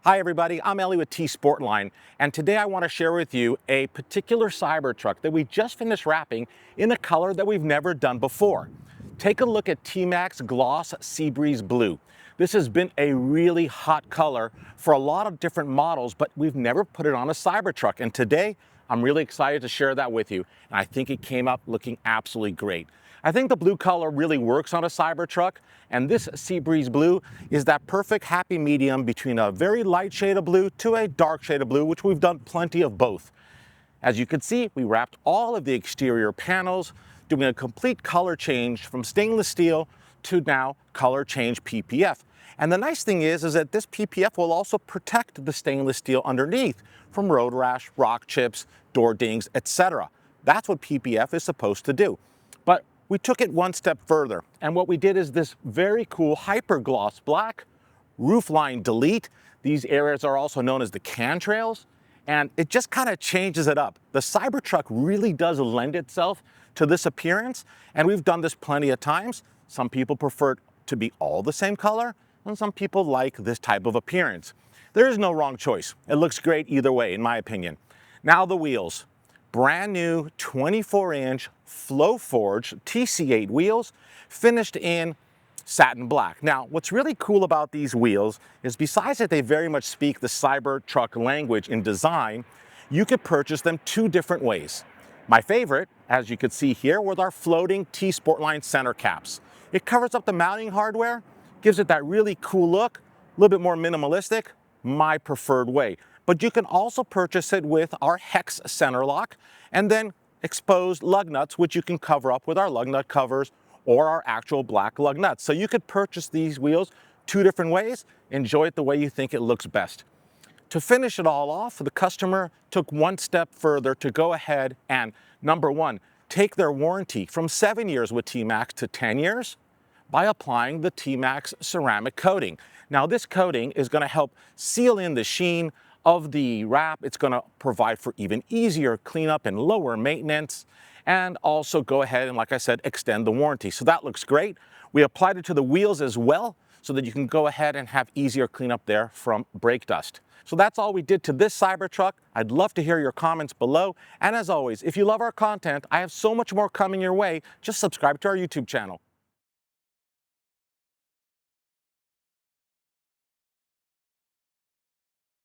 Hi everybody, I'm Ellie with T-sportline, and today I want to share with you a particular Cybertruck that we just finished wrapping in a color that we've never done before. Take a look at T-Max Gloss Seabreeze Blue. This has been a really hot color for a lot of different models, but we've never put it on a Cybertruck, and today I'm really excited to share that with you, and I think it came out looking absolutely great. I think the blue color really works on a Cybertruck, and this Seabreeze Blue is that perfect happy medium between a very light shade of blue to a dark shade of blue, which we've done plenty of both. As you can see, we wrapped all of the exterior panels, doing a complete color change from stainless steel to now color change PPF. And the nice thing is that this PPF will also protect the stainless steel underneath from road rash, rock chips, door dings, etc. That's what PPF is supposed to do. But we took it one step further, and what we did is this very cool hyper gloss black, roofline delete. These areas are also known as the Cantrails, and it just kind of changes it up. The Cybertruck really does lend itself to this appearance, and we've done this plenty of times. Some people prefer it to be all the same color, and some people like this type of appearance. There is no wrong choice. It looks great either way, in my opinion. Now the wheels. Brand new 24-inch flow forged TC8 wheels finished in satin black. Now, what's really cool about these wheels is besides that they very much speak the Cybertruck language in design, you could purchase them two different ways. My favorite, as you can see here, with our floating T-sportline center caps. It covers up the mounting hardware, gives it that really cool look, a little bit more minimalistic, my preferred way. But you can also purchase it with our hex center lock and then exposed lug nuts, which you can cover up with our lug nut covers or our actual black lug nuts. So you could purchase these wheels two different ways, enjoy it the way you think it looks best. To finish it all off, the customer took one step further to go ahead and, number one, take their warranty from 7 years with T-Max to 10 years by applying the T-Max ceramic coating. Now this coating is going to help seal in the sheen of the wrap. It's going to provide for even easier cleanup and lower maintenance, and also go ahead and, like I said, extend the warranty. So that looks great. We applied it to the wheels as well so that you can go ahead and have easier cleanup there from brake dust. So that's all we did to this Cybertruck. I'd love to hear your comments below. And as always, if you love our content, I have so much more coming your way. Just subscribe to our YouTube channel.